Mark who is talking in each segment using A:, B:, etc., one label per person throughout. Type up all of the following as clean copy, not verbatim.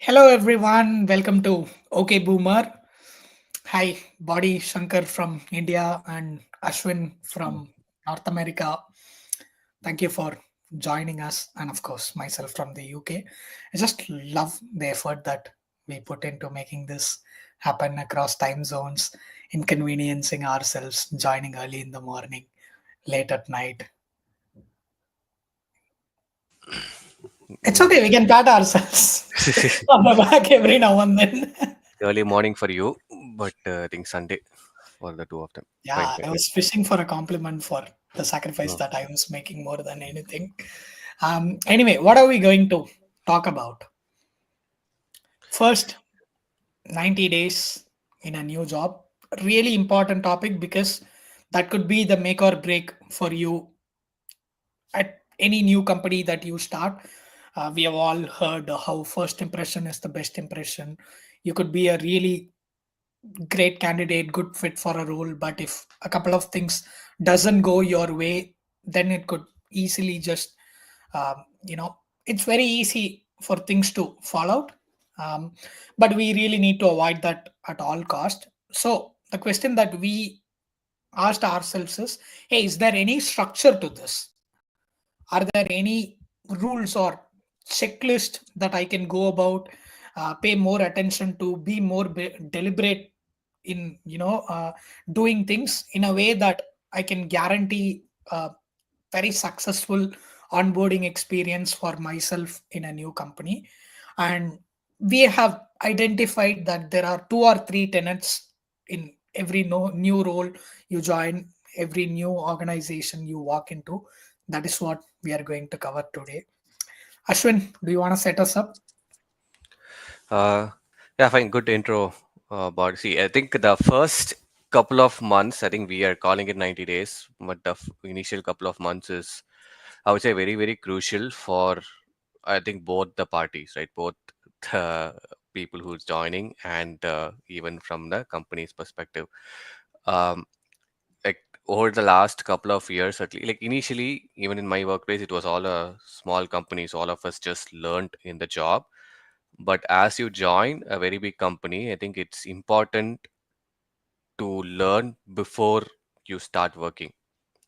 A: Hello everyone, welcome to OK Boomer. Hi, Body Shankar from India and Ashwin from North America. Thank you for joining us, and of course, myself from the UK. I just love the effort that we put into making this happen across time zones, inconveniencing ourselves, joining early in the morning, late at night. It's
B: Mm.
A: okay, we can pat ourselves on the back every now and then.
B: Early morning for you, but I think Sunday for the two of them. Fine,
A: Yeah,
B: fine,
A: I
B: fine.
A: was fishing for a compliment for the sacrifice
B: Mm.
A: that I was making more than anything. Anyway, what are we going to talk about? First, 90 days in a new job. Really important topic because that could be the make or break for you at any new company that you start. We have all heard how first impression is the best impression. You could be a really great candidate, good fit for a role, but if a couple of things doesn't go your way, then it could easily just you know it's very easy for things to fall out. um, but we really need to avoid that at all cost. So the question that we asked ourselves is, hey, is there any structure to this? Are there any rules or checklist that I can go about, pay more attention to, be more deliberate in doing things in a way that I can guarantee a very successful onboarding experience for myself in a new company? And we have identified that there are two or three tenets in every new role you join, every new organization you walk into. That is what we are going to cover today. Ashwin, do you want to set us up?
B: Uh, yeah, fine. Good intro, but see, I think the first couple of months, I think we are calling it 90 days, but the initial couple of months is, I would say, very, very crucial for, I think, both the parties, right? Both the people who's joining and even from the company's perspective. Um, like over the last couple of years, at least, like initially, even in my workplace, it was all a small company, so all of us just learned in the job. But as you join a very big company, I think it's important to learn before you start working.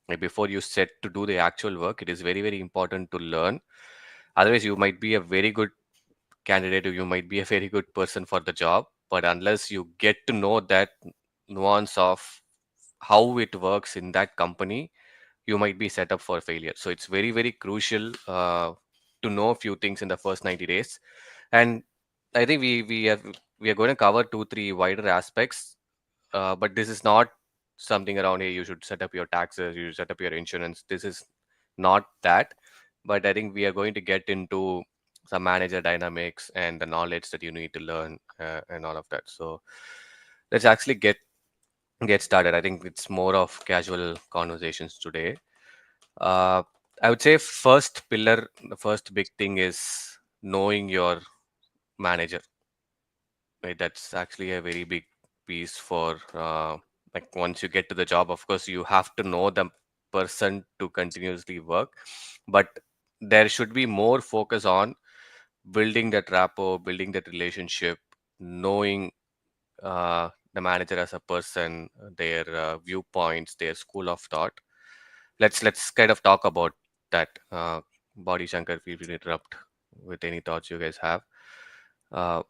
B: Like before you set to do the actual work, it is very, very important to learn. Otherwise, you might be a very good candidate, or you might be a very good person for the job, but unless you get to know that nuance of how it works in that company, you might be set up for failure. So it's very, very crucial to know a few things in the first 90 days. And I think we are going to cover two, three wider aspects. But this is not something around here. You should set up your taxes, you should set up your insurance. This is not that. But I think we are going to get into some manager dynamics and the knowledge that you need to learn and all of that. So let's actually get started. I think it's more of casual conversations today. Uh, I would say first pillar, the first big thing is knowing your manager. Right? That's actually a very big piece for like once you get to the job. Of course, you have to know the person to continuously work, but there should be more focus on building that rapport, building that relationship, knowing the manager as a person, their viewpoints, their school of thought. Let's kind of talk about that. Body Shankar, feel free to interrupt with any thoughts you guys have. Uh,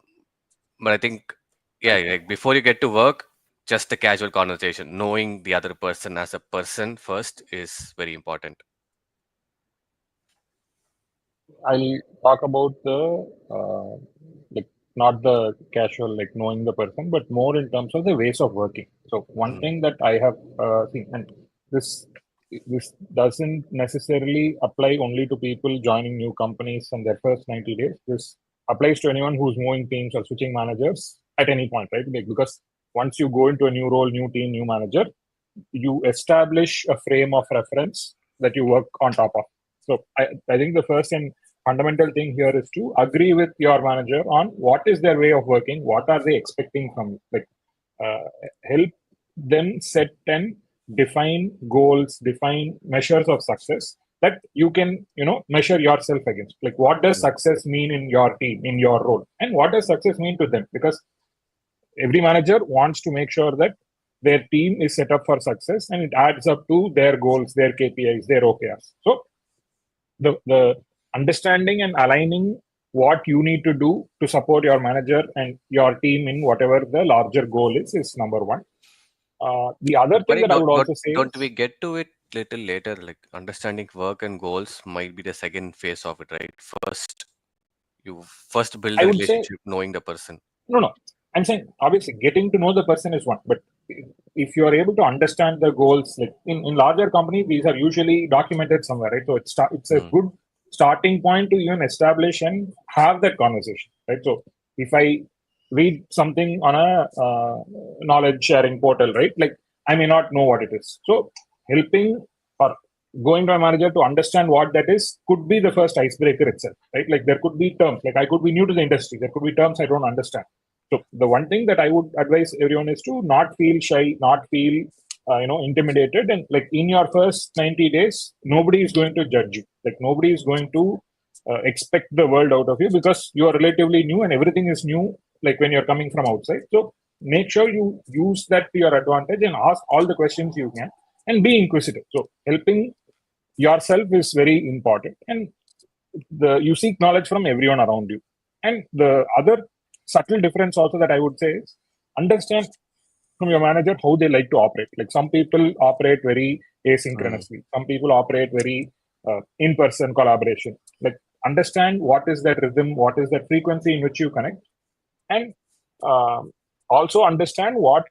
B: but I think, yeah, like before you get to work, just a casual conversation, knowing the other person as a person first is very important.
C: I'll talk about the like not the casual like knowing the person, but more in terms of the ways of working. So one
B: Mm,
C: thing that I have seen, and this this doesn't necessarily apply only to people joining new companies and their first 90 days. This applies to anyone who's moving teams or switching managers at any point, right? Like, because once you go into a new role, new team, new manager, you establish a frame of reference that you work on top of. So I think the first and fundamental thing here is to agree with your manager on what is their way of working, what are they expecting from you. Like uh, help them set and define goals, define measures of success that you can, measure yourself against. Like, what does success mean in your team, in your role, and what does success mean to them? Because every manager wants to make sure that their team is set up for success and it adds up to their goals, their KPIs, their OKRs. So the understanding and aligning what you need to do to support your manager and your team in whatever the larger goal is number one. The other thing
B: But
C: that I would also say
B: don't
C: is,
B: we get to it little later? Like understanding work and goals might be the second phase of it, right? First, you first build
C: I
B: the
C: would say,
B: relationship, knowing the person.
C: no. I'm saying obviously getting to know the person is one, but if you are able to understand the goals, like in larger companies, these are usually documented somewhere, right? So it's a
B: Mm.
C: good starting point to even establish and have that conversation, right? So if I read something on a knowledge sharing portal, right? Like I may not know what it is. So helping or going to a manager to understand what that is could be the first icebreaker itself, right? Like there could be terms, like I could be new to the industry. There could be terms I don't understand. So the one thing that I would advise everyone is to not feel shy, not feel intimidated, and like in your first 90 days, nobody is going to judge you. Like nobody is going to expect the world out of you because you are relatively new and everything is new. Like when you're coming from outside, so make sure you use that to your advantage and ask all the questions you can and be inquisitive. So helping yourself is very important, and you seek knowledge from everyone around you. And the other subtle difference also that I would say is understand from your manager how they like to operate. Like some people operate very
B: Mm.
C: asynchronously, some people operate very in-person collaboration. Like understand what is that rhythm, what is that frequency in which you connect, and um, also understand what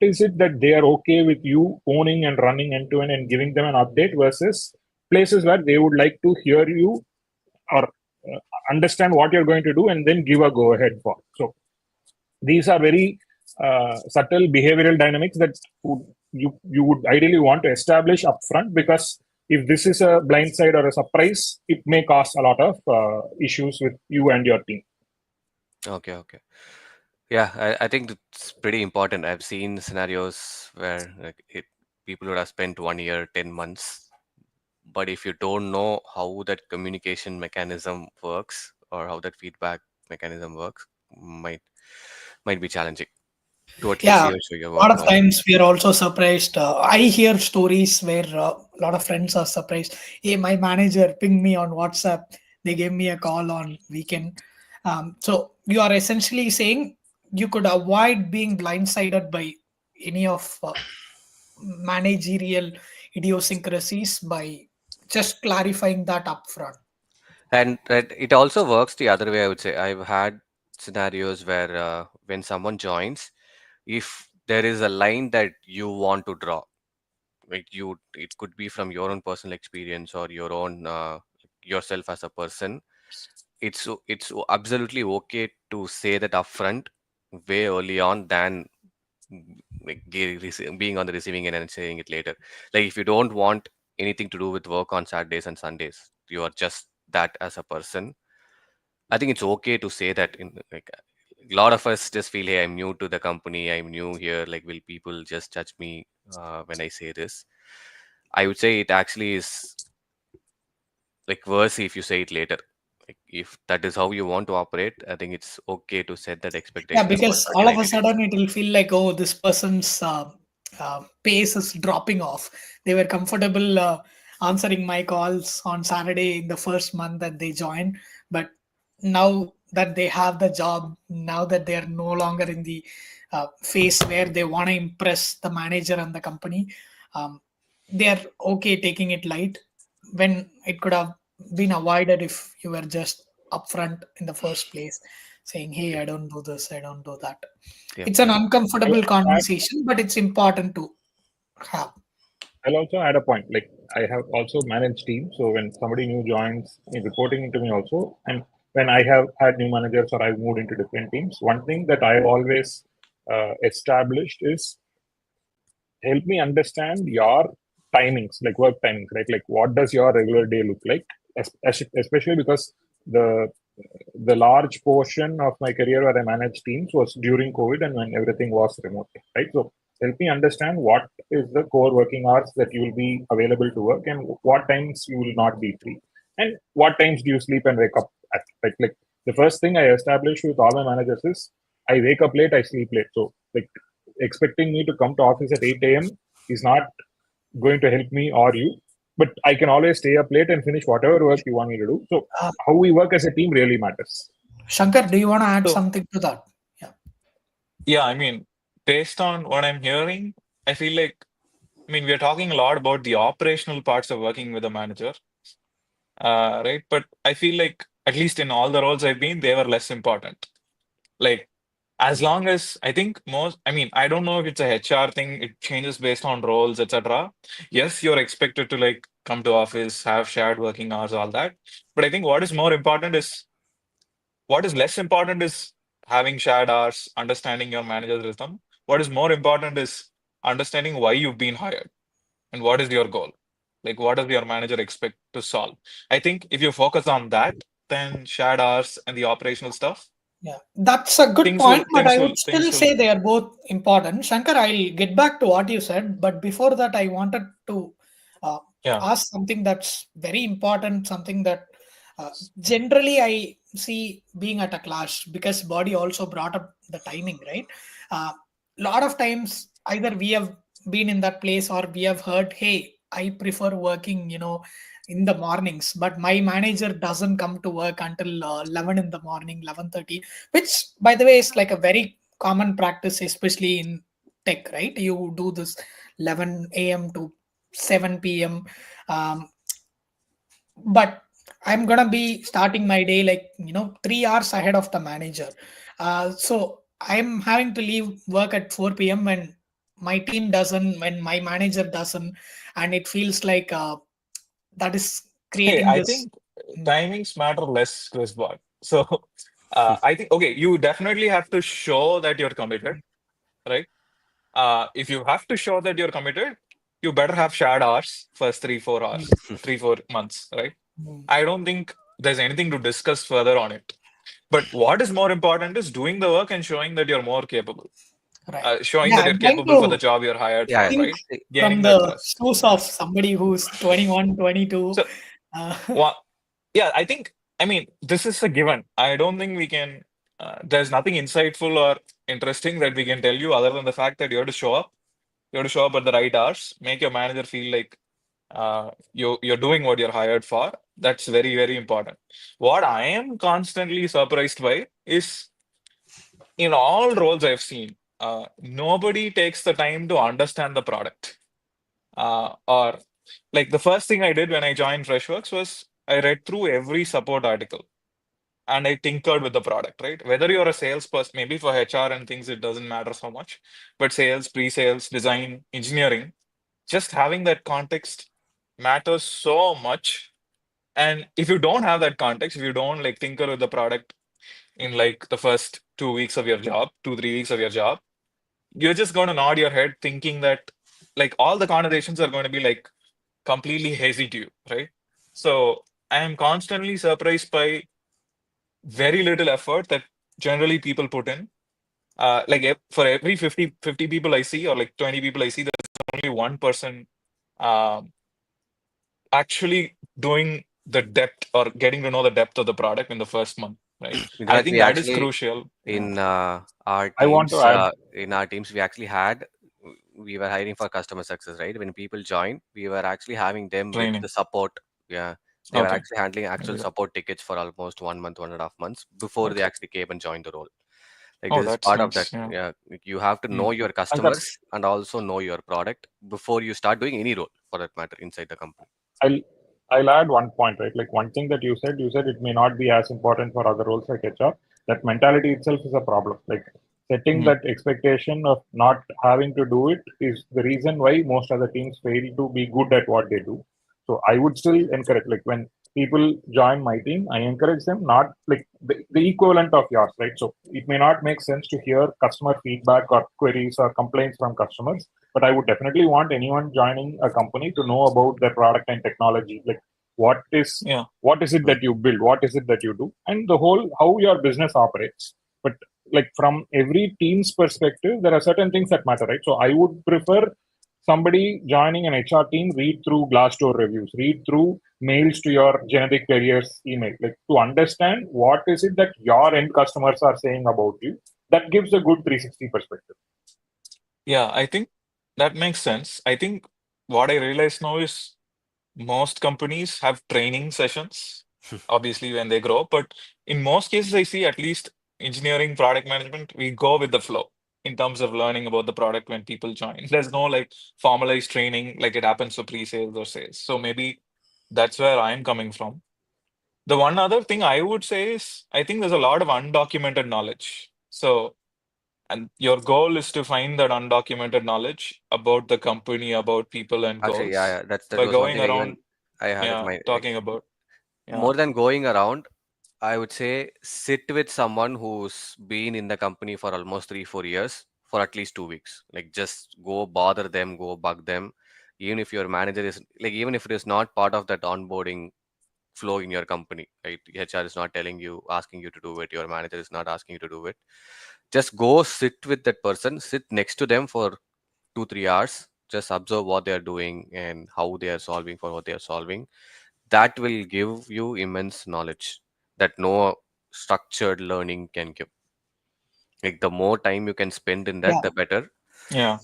C: is it that they are okay with you owning and running end to end and giving them an update versus places where they would like to hear you or understand what you're going to do and then give a go ahead for. So these are very subtle behavioral dynamics that you would ideally want to establish upfront, because if this is a blind side or a surprise, it may cause a lot of issues with you and your team.
B: Okay, okay. Yeah, I think it's pretty important. I've seen scenarios where people would have spent 1 year, 10 months, but if you don't know how that communication mechanism works or how that feedback mechanism works, might might be challenging to at least
A: Yeah,
B: see your
A: a lot
B: work
A: of
B: knowledge.
A: times we are also surprised. I hear stories where a lot of friends are surprised. Hey, my manager pinged me on WhatsApp. They gave me a call on weekend. So you are essentially saying you could avoid being blindsided by any of managerial idiosyncrasies by just clarifying that upfront.
B: And it also works the other way, I would say. I've had scenarios where when someone joins, if there is a line that you want to draw, like it could be from your own personal experience or your own yourself as a person. It's absolutely okay to say that upfront way early on than being on the receiving end and saying it later. Like if you don't want anything to do with work on Saturdays and Sundays, you are just that as a person. I think it's okay to say that. In like a lot of us just feel, hey, I'm new to the company, I'm new here. Like, will people just judge me when I say this? I would say it actually is like worse if you say it later. Like if that is how you want to operate, I think it's okay to set that
A: Yeah,
B: expectation about
A: because
B: first
A: all of a
B: 90 days.
A: sudden it will feel like, oh, this person's pace is dropping off. They were comfortable answering my calls on Saturday in the first month that they joined, but now that they have the job, now that they are no longer in the phase where they want to impress the manager and the company, um, they are okay taking it light when it could have been avoided if you were just upfront in the first place saying, hey,
B: Yep,
A: I don't do this, I don't do that.
B: yep,
A: It's an
B: yep.
C: I'll
A: uncomfortable
C: also add,
A: conversation, but it's important to have.
C: I'll also add a point. Like I have also managed teams, so when somebody new joins, reporting into me also, and when I have had new managers or I've moved into different teams, one thing that I've always established is help me understand your timings, like work timings, right? Like what does your regular day look like? Especially because the the large portion of my career where I managed teams was during COVID and when everything was remote, right? So Help me understand what is the core working hours that you will be available to work, and what times you will not be free, and what times do you sleep and wake up at. Like the first thing I establish with all my managers is I wake up late, I sleep late. So like expecting me to come to office at 8 a.m. is not going to help me or you. But I can always stay up late and finish whatever work you want me to do. So
A: Uh,
C: how we work as a team really matters.
A: Shankar, do you want to add
D: So,
A: something to that? Yeah.
D: yeah, I mean, based on what I'm hearing, I feel like, I mean, we're talking a lot about the operational parts of working with a manager, right? But I feel like, at least in all the roles I've been, they were less important. Like, as long as I think most, I mean, I don't know if it's a HR thing, it changes based on roles, etc. Yes, you're expected to like come to office, have shared working hours, all that. But I think what is less important is having shared hours, understanding your manager's rhythm. What is more important is understanding why you've been hired and what is your goal. Like, what does your manager expect to solve? I think if you focus on that, then shared hours and the operational stuff,
A: Yeah, that's a good
D: things will
A: point, but
D: things
A: I
D: will
A: would
D: things
A: still
D: will
A: say they are both important. Shankar, I'll get back to what you said, but before that, I wanted to uh,
D: yeah.
A: ask something that's very important, something that generally I see being at a clash because body also brought up the timing, right? A lot of times, either we have been in that place or we have heard, hey, I prefer working, in the mornings, but my manager doesn't come to work until 11 in the morning, 11:30, which by the way is like a very common practice, especially in tech, right? You do this 11 a.m. to 7 p.m. um, but I'm gonna be starting my day like 3 hours ahead of the manager, so I'm having to leave work at 4 p.m. when my team doesn't, when my manager doesn't, and it feels like that is
D: Hey,
A: creating
D: I
A: this.
D: think timings matter less, Chris Bot. So I think okay, you definitely have to show that you're committed, right? If you have to show that you're committed, you better have shared hours first 3 4 hours, 3 4 months, right?
A: Mm,
D: I don't think there's anything to discuss further on it. But what is more important is doing the work and showing that you're more capable.
A: right.
D: Showing
A: Yeah,
D: that you're
A: I'm trying
D: capable for the
A: to
D: job you're hired
B: Yeah,
D: for,
B: yeah.
A: think
D: right?
B: See,
D: Gaining
A: from
D: that
A: the
D: trust.
A: shoes of somebody who's 21, 22.
D: So,
A: Uh,
D: wha- yeah, I mean, this is a given. I don't think we can, there's nothing insightful or interesting that we can tell you other than the fact that you have to show up. You have to show up at the right hours, make your manager feel like you're doing what you're hired for. That's very, very important. What I am constantly surprised by is in all roles I've seen, nobody takes the time to understand the product. Or like the first thing I did when I joined Freshworks was I read through every support article and I tinkered with the product, right? Whether you're a salesperson, maybe for HR and things, it doesn't matter so much, but sales, pre-sales, design, engineering, just having that context matters so much. And if you don't have that context, if you don't like tinker with the product in like the first 2 weeks of your job, 2 3 weeks of your job, you're just going to nod your head thinking that like all the connotations are going to be like completely hazy to you, right? So I am constantly surprised by very little effort that generally people put in. For every 50 people I see, or like 20 people I see, there's only one person um, actually doing the depth or getting to know the depth of the product in the first month, right? I
B: Vikrant,
D: think
B: we
D: that is
B: actually
D: crucial. Yeah.
B: in
C: I want to add.
B: our teams we actually had we were hiring for customer success, right? When people joined, we were actually having them with the
D: Training.
B: support. Yeah, they were
D: Okay.
B: actually handling actual
D: Very good.
B: support tickets for almost 1 month, 1.5 months before they
D: Okay.
B: actually came and joined the role. Like
D: Oh,
B: this is
D: that's
B: part of that.
D: nice. Yeah.
B: Yeah, like, you have to know
D: Mm.
B: your
C: Shankar,
B: customers and also know your product before you start doing any role for that matter inside the company.
C: I'll I'll add one point, right? Like one thing that you said it may not be as important for other roles like HR. That mentality itself is a problem. Like setting
D: Mm.
C: that expectation of not having to do it is the reason why most other teams fail to be good at what they do. So I would still encourage, like when people join my team, I encourage them not like the equivalent of yours, right? So it may not make sense to hear customer feedback or queries or complaints from customers, but I would definitely want anyone joining a company to know about their product and technology. Like what is
D: Yeah.
C: what is it
B: Mm.
C: that you build, what is it that you do, and the whole how your business operates. But like from every team's perspective, there are certain things that matter, right? So I would prefer somebody joining an HR team read through Glassdoor reviews, read through mails to your genetic careers email, like to understand what is it that your end customers are saying about you. That gives a good 360 perspective.
D: Yeah, I think that makes sense. I think what I realize now is most companies have training sessions, obviously, when they grow. But in most cases, I see at least engineering, product management, we go with the flow in terms of learning about the product when people join. There's no like formalized training like it happens for pre-sales or sales. So maybe that's where I'm coming from. The one other thing I would say is I think there's a lot of undocumented knowledge. So, and your goal is to find that undocumented knowledge about the company, about people and
B: Actually, yeah,
D: goals
B: yeah, that
D: by
B: was one
D: going
B: thing
D: around,
B: I had in
D: yeah,
B: mind. Like,
D: talking about, yeah.
B: more than going around, I would say sit with someone who's been in the company for almost 3, 4 years for at least 2 weeks. Like, just go bother them, go bug them. Even if your manager is like, even if it is not part of that onboarding flow in your company, right? HR is not telling you, asking you to do it. Your manager is not asking you to do it. Just go sit with that person, sit next to them for 2, 3 hours. Just observe what they are doing and how they are solving for what they are solving. That will give you immense knowledge that no structured learning can give. Like, the more time you can spend in that,
A: Yeah,
B: the better.
D: Yeah.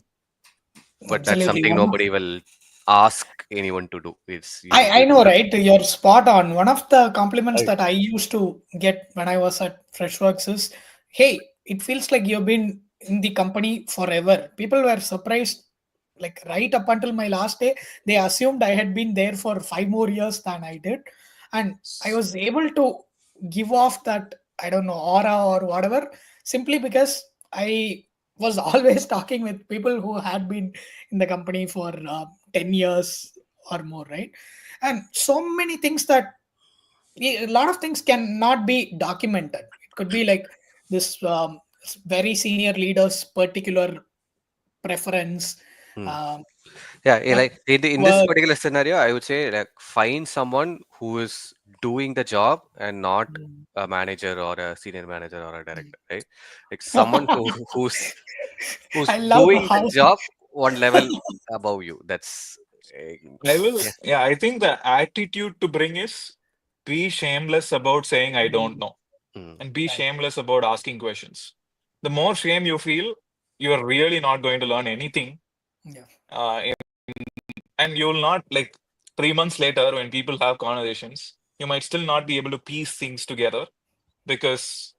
B: But that's
A: absolutely.
B: something
A: One of
B: nobody will ask anyone to do. It's you need
A: I
B: to
A: know,
B: do it.
A: right? You're spot on. One of the compliments
C: Right.
A: that I used to get when I was at Freshworks is, "Hey, it feels like you've been in the company forever." People were surprised, like right up until my last day, they assumed I had been there for 5 more years than I did, and I was able to give off that, I don't know, aura or whatever, simply because I was always talking with people who had been in the company for 10 years or more, right? And so many things that a lot of things cannot be documented. It could be like this very senior leader's particular preference,
B: Hmm.
A: um,
B: Yeah,
A: like
B: like in this
A: work.
B: particular scenario, I would say like find someone who is doing the job and not
A: Mm.
B: a manager or a senior manager or a director, right? Like someone who's
A: I love
B: doing the
A: how
B: job one level above you. That's
D: I will,
B: yeah.
D: yeah, I think the attitude to bring is be shameless about saying I don't
A: Mm,
D: know
B: Mm,
D: and be
A: right.
D: shameless about asking questions. The more shame you feel, you're really not going to learn anything.
A: Yeah.
D: Uh, and you'll not, like, 3 months later, when people have conversations, you might still not be able to piece things together because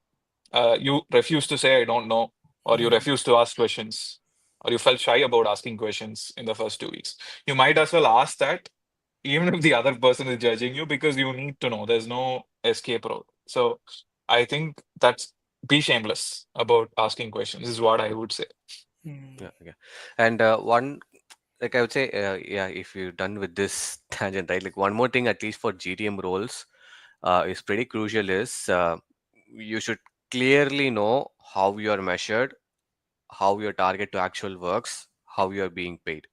D: you refuse to say I don't know, or you
A: Mm,
D: refuse to ask questions, or you felt shy about asking questions in the first 2 weeks. You might as well ask that even if the other person is judging you, because you need to know. There's no escape route. So I think that's be shameless about asking questions is what I would say.
A: mm,
B: yeah, yeah. And one like I would say, yeah, if you're done with this tangent, right? Like one more thing, at least for GTM roles, is pretty crucial is you should clearly know how you are measured, how your target to actual works, how you are being paid.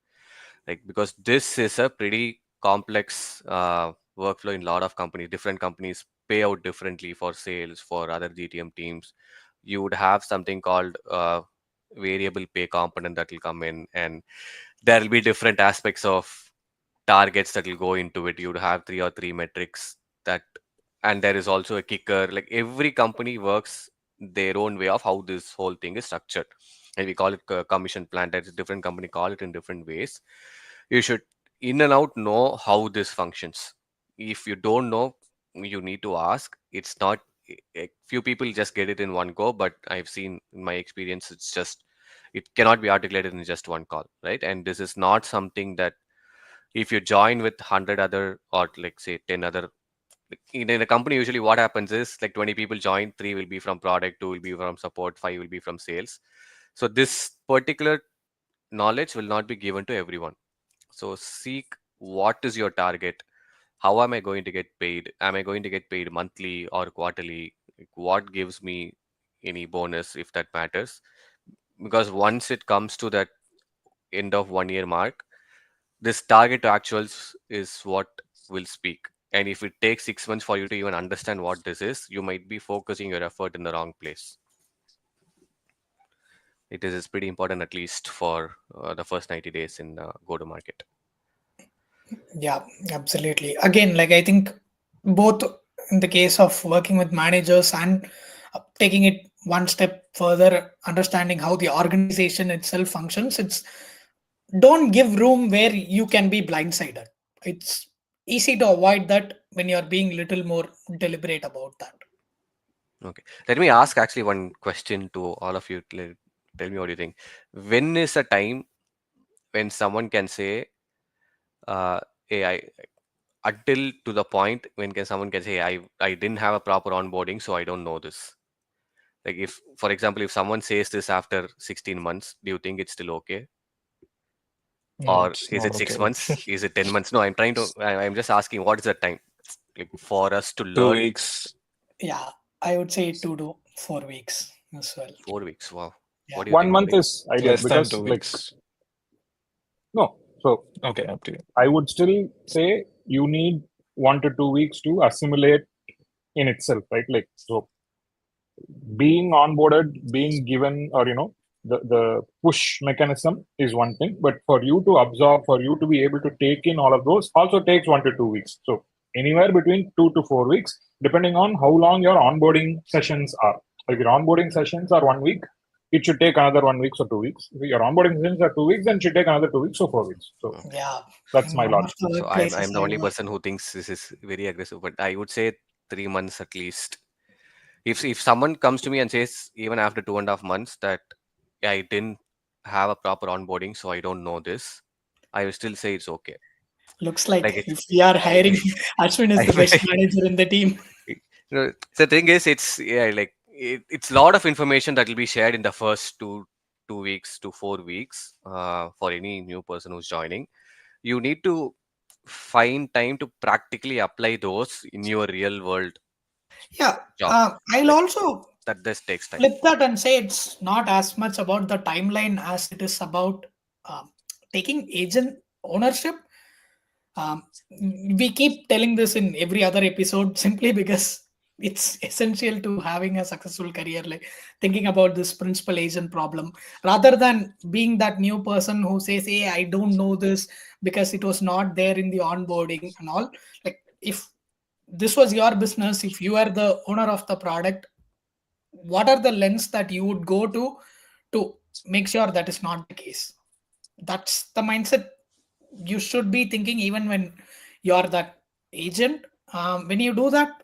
B: Like, because this is a pretty complex workflow in a lot of companies. Different companies pay out differently for sales, for other GTM teams. You would have something called variable pay component that will come in, and there will be different aspects of targets that will go into it. You would have three metrics that, and there is also a kicker. Like, every company works their own way of how this whole thing is structured, and we call it commission plan. There's a different company call it in different ways. You should in and out know how this functions. If you don't know, you need to ask. It's not few people just get it in one go, but I've seen in my experience it's just it cannot be articulated in just one call, right? And this is not something that if you join with 100 other, or like say 10 other, like, in a company usually what happens is like 20 people join, 3 will be from product, 2 will be from support, 5 will be from sales. So this particular knowledge will not be given to everyone. So seek what is your target, how am I going to get paid, am I going to get paid monthly or quarterly, like, what gives me any bonus if that matters. Because once it comes to that end of 1 year mark, this target to actuals is what will speak. And if it takes 6 months for you to even understand what this is, you might be focusing your effort in the wrong place. It is pretty important, at least for the first 90 days in go to market.
A: Yeah, absolutely. Again, like I think both in the case of working with managers and taking it one step further, understanding how the organization itself functions, it's don't give room where you can be blindsided. It's easy to avoid that when you're being little more deliberate about that.
B: Okay. Let me ask actually one question to all of you. Tell me what you think. When is a time when someone can say, hey, until to the point when someone can say, I didn't have a proper onboarding, so I don't know this. Like if, for example, if someone says this after 16 months, do you think it's still okay?
D: No,
B: Or
D: it's
B: is
D: not
B: it 6
D: okay.
B: months? Is it 10 months? No, I'm just asking, what is the time like for us to
D: Two
B: learn?
D: weeks.
A: Yeah, I would say 2 to 4 weeks as well.
B: 4 weeks. Wow.
A: Yeah.
B: What do you
C: One
B: think,
C: month
B: Bodhi?
C: is ideal
D: Less than
C: because,
D: 2 weeks.
C: no. So
D: Okay, up to you.
C: I would still say you need 1 to 2 weeks to assimilate in itself, right? Like, so being onboarded, being given, or the push mechanism is one thing, but for you to absorb, for you to be able to take in all of those, also takes 1 to 2 weeks. So anywhere between 2 to 4 weeks, depending on how long your onboarding sessions are. If your onboarding sessions are 1 week, it should take another 1 week or 2 weeks. If your onboarding sessions are 2 weeks, then it should take another 2 weeks or 4 weeks. So
B: Okay.
A: Yeah,
C: that's
A: in
C: my
A: one of
C: logic.
A: the
B: So I'm
A: workplaces
B: I'm the
A: I
B: only
A: work.
B: person who thinks this is very aggressive, but I would say 3 months at least. If someone comes to me and says even after 2.5 months that I didn't have a proper onboarding, so I don't know this, I will still say it's okay.
A: Looks
B: Like
A: like
B: it's
A: if we are
B: I,
A: hiring, Ashwin is
B: I
A: the best manager in the team.
B: the thing is, it's a lot of information that will be shared in the first 2 weeks to 4 weeks for any new person who's joining. You need to find time to practically apply those in your real world
A: Yeah,
B: job.
A: I'll
B: Like
A: also
B: that, this takes time.
A: flip that and say it's not as much about the timeline as it is about um, taking agent ownership. Um, we keep telling this in every other episode simply because it's essential to having a successful career. Like thinking about this principal agent problem rather than being that new person who says, hey, I don't know this because it was not there in the onboarding and all. Like if this was your business, if you are the owner of the product, what are the lens that you would go to make sure that is not the case? That's the mindset you should be thinking even when you're that agent. When you do that,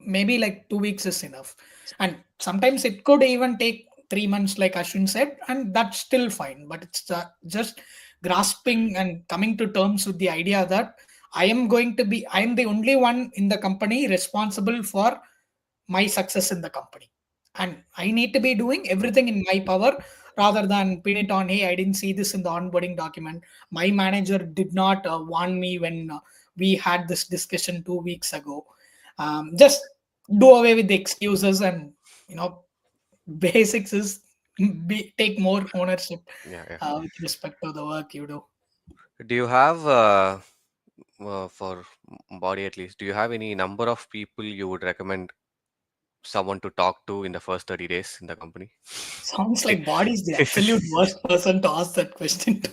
A: maybe like 2 weeks is enough, and sometimes it could even take 3 months like Ashwin said, and that's still fine. But it's just grasping and coming to terms with the idea that I am the only one in the company responsible for my success in the company, and I need to be doing everything in my power rather than pin it on, hey, I didn't see this in the onboarding document, my manager did not warn me when we had this discussion 2 weeks ago. Just do away with the excuses, and you know basics is take more ownership
B: Yeah, yeah.
A: with respect to the work you do.
B: Do you have for body at least? Do you have any number of people you would recommend someone to talk to in the first 30 days in the company?
A: Sounds like Body is the absolute worst person to ask that question to.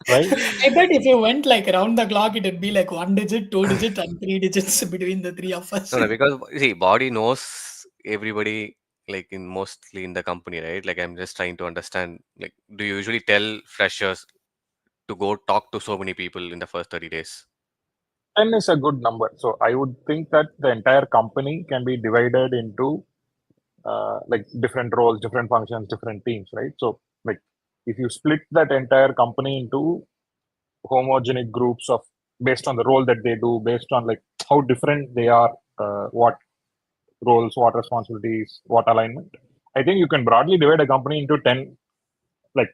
C: Right?
A: I bet if you went like around the clock, it'd be like 1 digit, 2 digit, and 3 digits between the three of us.
B: No, no, because see, body knows everybody, like in mostly in the company, right? Like I'm just trying to understand. Like, do you usually tell freshers to go talk to so many people in the first 30 days?
C: 10 is a good number. So I would think that the entire company can be divided into like different roles, different functions, different teams, right? So like if you split that entire company into homogenic groups of based on the role that they do, based on like how different they are, what roles, what responsibilities, what alignment. I think you can broadly divide a company into 10, like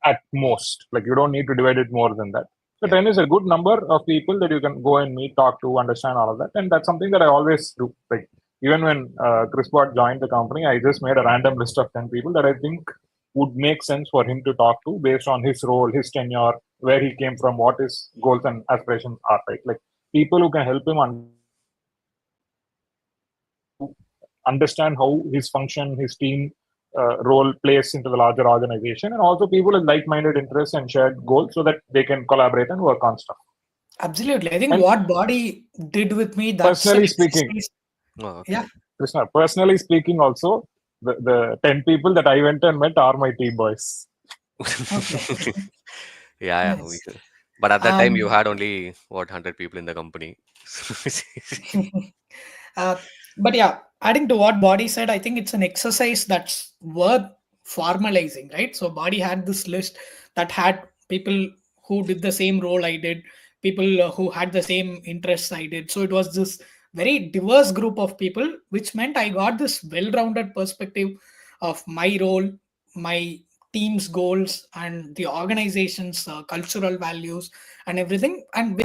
C: at most. Like you don't need to divide it more than that. So
B: Yeah.
C: 10 is a good number of people that you can go and meet, talk to, understand all of that. And that's something that I always do. Like even when Chris Bott joined the company, I just made a random list of 10 people that I think would make sense for him to talk to based on his role, his tenure, where he came from, what his goals and aspirations are, right? Like people who can help him understand how his function, his team role plays into the larger organization, and also people with like-minded interests and shared goals, so that they can collaborate and work on stuff.
A: Absolutely. I think
C: And
A: what body did with me, that's an
C: personally speaking,
A: exercise.
B: Oh, okay.
A: Yeah.
C: Krishna, personally speaking, also the 10 people that I went and met are my team boys.
A: Okay.
B: Yeah, yeah.
A: Nice.
B: But at that time, you
A: Um,
B: had only what 100 people in the company.
A: uh, but yeah, adding to what Body said, I think it's an exercise that's worth formalizing, right? So Body had this list that had people who did the same role I did, people who had the same interests I did. So it was this very diverse group of people, which meant I got this well-rounded perspective of my role, my team's goals, and the organization's cultural values and everything. And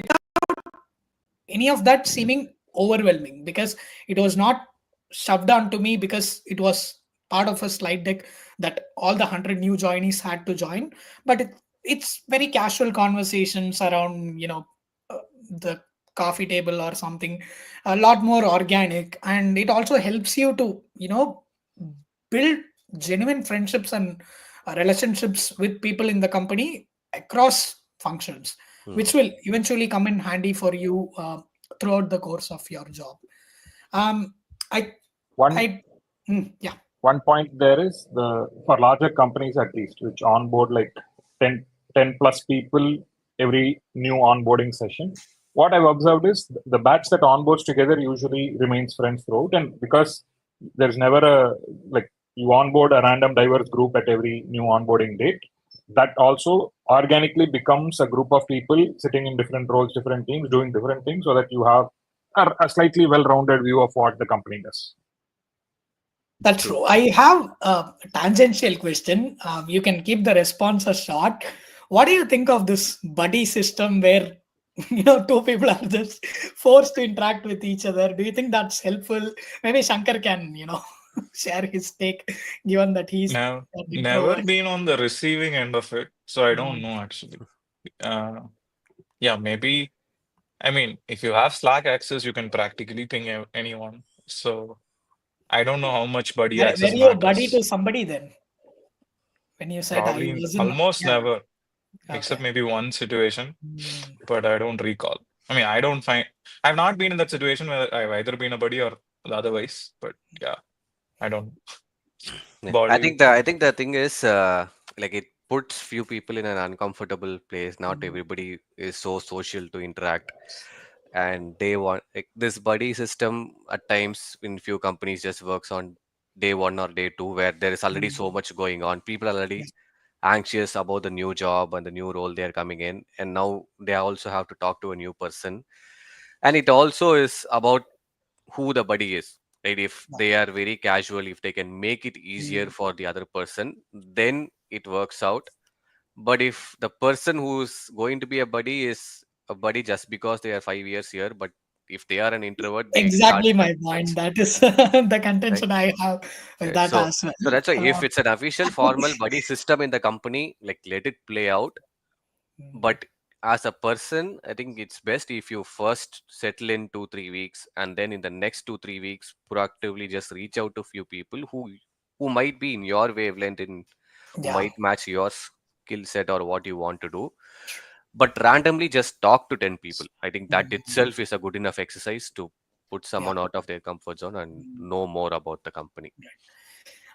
A: any of that seeming overwhelming because it was not shoved onto me because it was part of a slide deck that all the 100 new joinees had to join, but it's very casual conversations around the coffee table or something, a lot more organic, and it also helps you to build genuine friendships and relationships with people in the company across functions,
B: Hmm.
A: which will eventually come in handy for you throughout the course of your job. Um, I,
C: One
A: yeah,
C: one point there is the for larger companies at least, which onboard like 10 plus people every new onboarding session. What I've observed is the batch that onboards together usually remains friends throughout, and because there's never a like you onboard a random diverse group at every new onboarding date, that also organically becomes a group of people sitting in different roles, different teams, doing different things, so that you have a slightly well-rounded view of what the company does.
A: that's
B: True.
A: true. I have a tangential question. You can keep the responses short. What do you think of this buddy system where two people are just forced to interact with each other? Do you think that's helpful? Maybe Shankar can share his take, given that he's
D: Now,
A: an
D: never
A: introvert.
D: been on the receiving end of it, so I don't
A: Mm.
D: know actually. Uh, yeah, maybe. I mean, if you have Slack access, you can practically ping anyone. So I don't know how much buddy
A: Were
D: access
A: you a buddy to
D: matters.
A: somebody then? When you said I
D: Probably
A: wasn't,
D: almost
A: yeah,
D: never,
A: okay.
D: except maybe one situation,
A: Mm.
D: but I don't recall. I mean, I don't find I've not been in that situation where I've either been a buddy or the otherwise, but yeah, I don't
B: Yeah.
D: body.
B: I think the thing is like it puts few people in an uncomfortable place. Not everybody is so social to interact, and they want like this buddy system at times in few companies just works on day one or day two where there is already so
A: Mm.
B: much going on. People are already
A: Yes.
B: anxious about the new job and the new role they are coming in, and now they also have to talk to a new person, and it also is about who the buddy is, right? If
A: Yeah.
B: they are very casual, if they can make it easier
A: Mm.
B: for the other person, then it works out. But if the person who's going to be a buddy is a buddy just because they are 5 years here, but if they are an introvert, they start
A: Exactly my
B: making
A: point.
B: friends,
A: That is the
B: right?
A: contention I have with
B: Right.
A: that
B: So
A: as well.
B: so that's why if
A: Uh,
B: it's an official formal buddy system in the company, like let it play out.
A: mm,
B: But as a person, I think it's best if you first settle in 2 3 weeks, and then in the next 2 3 weeks proactively just reach out to few people who might be in your wavelength, in who
A: yeah.
B: might match your skill set or what you want to do, but randomly just talk to 10 people. I think that
A: Mm,
B: itself is a good enough exercise to put
A: yeah.
B: someone out of their comfort zone and know more about the company.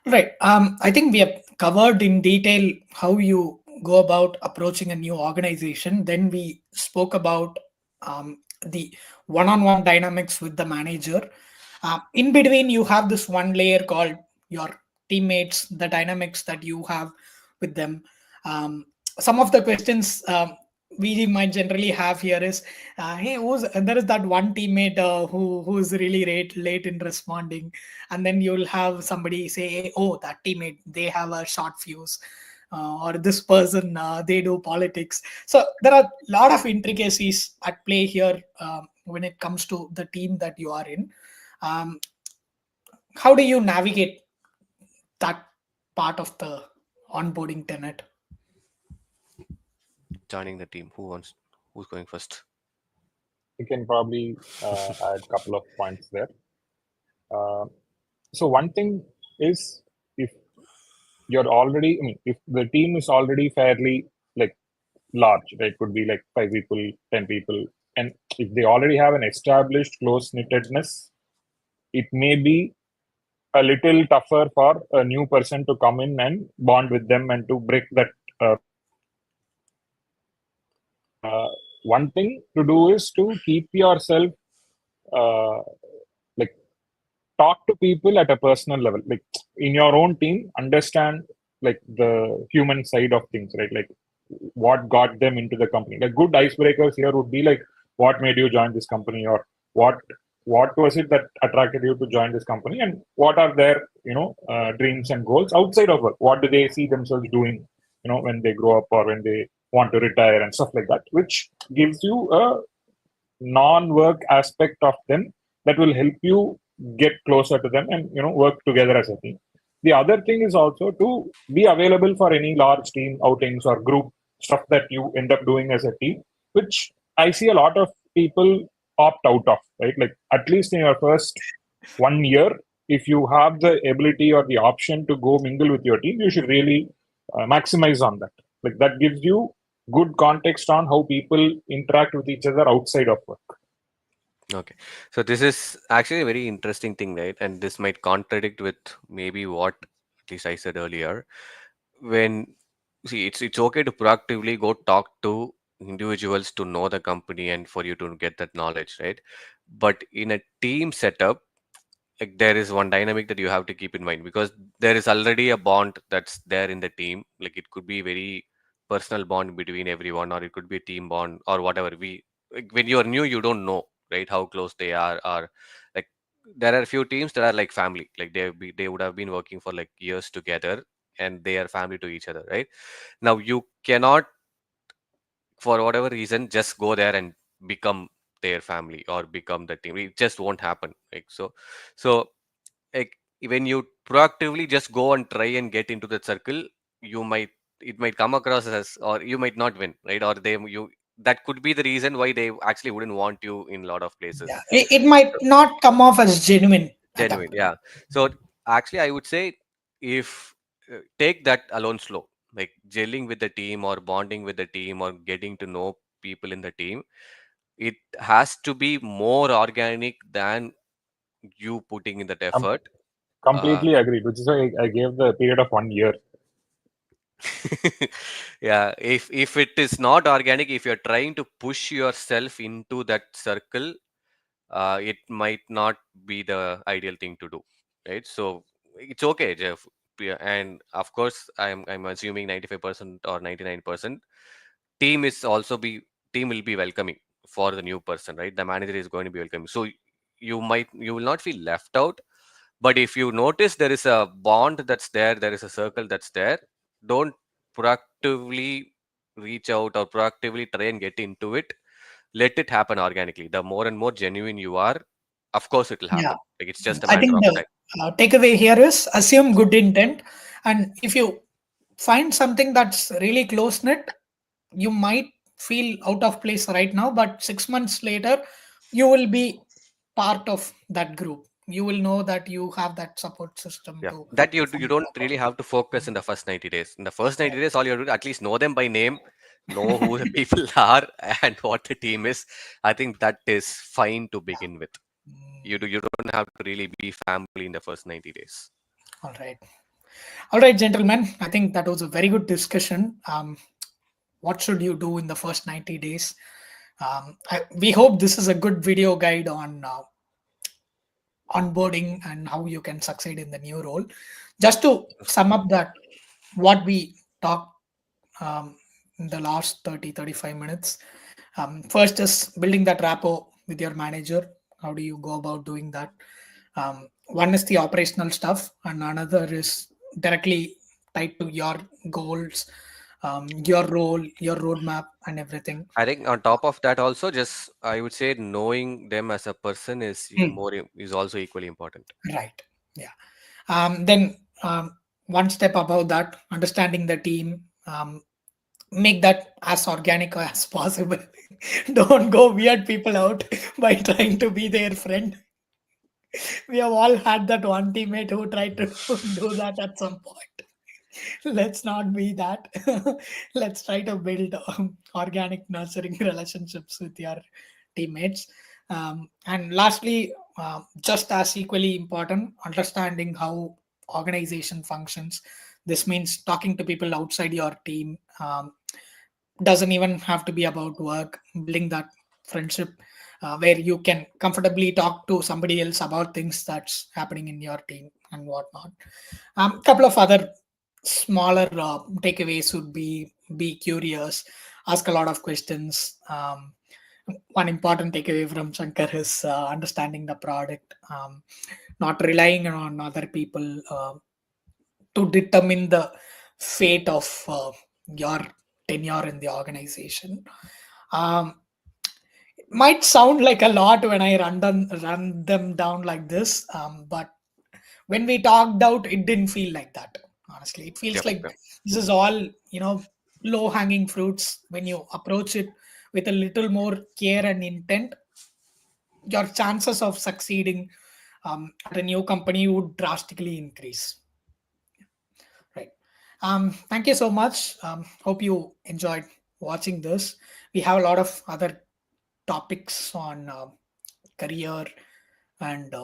A: Right. I think we have covered in detail how you go about approaching a new organization. Then we spoke about the one on one dynamics with the manager. In between, you have this one layer called your teammates, the dynamics that you have with them. Um, some of the questions we might generally have here is hey, there is that one teammate who's really late in responding, and then you'll have somebody say, oh, that teammate, they have a short fuse, or this person, they do politics. So there are a lot of intricacies at play here when it comes to the team that you are in. um, how do you navigate that part of the onboarding tenet?
B: Joining the team, who's going first?
C: We can probably add a couple of points there. Uh, so one thing is, if you're already, I mean, if the team is already fairly like large, right, could be like 5 people, 10 people, and if they already have an established close knittedness, it may be a little tougher for a new person to come in and bond with them and to break that one thing to do is to keep yourself uh, like talk to people at a personal level, like in your own team, understand like the human side of things, right, like what got them into the company. Like good icebreakers here would be like, what made you join this company, or what what was it that attracted you to join this company, and what are their dreams and goals outside of work. What do they see themselves doing, when they grow up, or when they want to retire and stuff like that, which gives you a non-work aspect of them that will help you get closer to them and work together as a team. The other thing is also to be available for any large team outings or group stuff that you end up doing as a team, which I see a lot of people opt out of, right? Like at least in your first 1 year, if you have the ability or the option to go mingle with your team, you should really maximize on that. Like that gives you good context on how people interact with each other outside of work.
B: Okay, so this is actually a very interesting thing, right? And this might contradict with maybe what at least I said earlier. When see, it's okay to proactively go talk to individuals to know the company and for you to get that knowledge, right? But in a team setup, like there is one dynamic that you have to keep in mind, because there is already a bond that's there in the team. Like it could be very personal bond between everyone, or it could be a team bond or whatever. We like, when you're new, you don't know, right, how close they are, or like there are a few teams that are like family, like they would have been working for like years together, and they are family to each other, right? Now you cannot, for whatever reason, just go there and become their family or become the team. It just won't happen. Like so like when you proactively just go and try and get into that circle, you might, it might come across as, or you might not win, right? Or they you that could be the reason why they actually wouldn't want you in a lot of places.
A: Yeah, it might not come off as genuine at that
B: Genuine,
A: point.
B: yeah. So actually, I would say, if take that alone slow, like gelling with the team or bonding with the team or getting to know people in the team, it has to be more organic than you putting in that
C: I'm
B: effort. Uh,
C: completely agreed, which is why I gave the period of 1 year.
B: yeah, if it is not organic, if you're trying to push yourself into that circle, it might not be the ideal thing to do, right? So it's okay, Jeff. Yeah, and of course, I'm assuming 95% or 99% team is also be team will be welcoming for the new person, right? The manager is going to be welcoming, so you will not feel left out. But if you notice there is a bond that's there, there is a circle that's there, don't proactively reach out or proactively try and get into it. Let it happen organically. The more and more genuine you are, of course it will
A: Yeah,
B: happen. Like it's just a
A: I
B: matter
A: think
B: of
A: the
B: time.
A: takeaway here is assume good intent, and if you find something that's really close knit, you might feel out of place right now, but 6 months later, you will be part of that group. You will know that you have that support system
B: Yeah,
A: to
B: that you
A: find
B: don't really
A: properly.
B: have to focus in the first 90 days. In the first
A: Yeah.
B: 90 days, all you have to do, at least know them by name, know who the people are, and what the team is. I think that is fine to begin with. You don't have to really be family in the first 90 days.
A: All right. All right, gentlemen. I think that was a very good discussion. What should you do in the first 90 days? We hope this is a good video guide on onboarding and how you can succeed in the new role. Just to sum up that, what we talked in the last 30-35 minutes. First is building that rapport with your manager. How do you go about doing that? One is the operational stuff, and another is directly tied to your goals, your role, your roadmap, and everything.
B: I think on top of that, also, just I would say knowing them as a person is
A: Hmm.
B: more is also equally important.
A: Right. Yeah. Then one step above that, understanding the team. Make that as organic as possible. Don't go weird people out by trying to be their friend. We have all had that one teammate who tried to do that at some point. Let's not be that. Let's try to build organic nurturing relationships with your teammates. And lastly, just as equally important, understanding how organization functions. This means talking to people outside your team. Doesn't even have to be about work. Building that friendship where you can comfortably talk to somebody else about things that's happening in your team and whatnot. Couple of other smaller takeaways would be curious, ask a lot of questions. One important takeaway from Shankar is understanding the product, not relying on other people to determine the fate of your tenure in the organization. Um, it might sound like a lot when I run them down like this, but when we talked out, it didn't feel like that. Honestly, it feels
B: Yep,
A: like
B: yep,
A: this is all, low hanging fruits. When you approach it with a little more care and intent, your chances of succeeding at a new company would drastically increase. Right. Thank you so much. Hope you enjoyed watching this. We have a lot of other topics on career and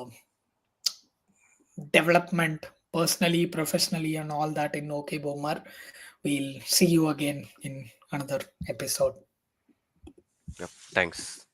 A: development personally, professionally, and all that in OK Boomer. We'll see you again in another episode.
B: yep. Thanks.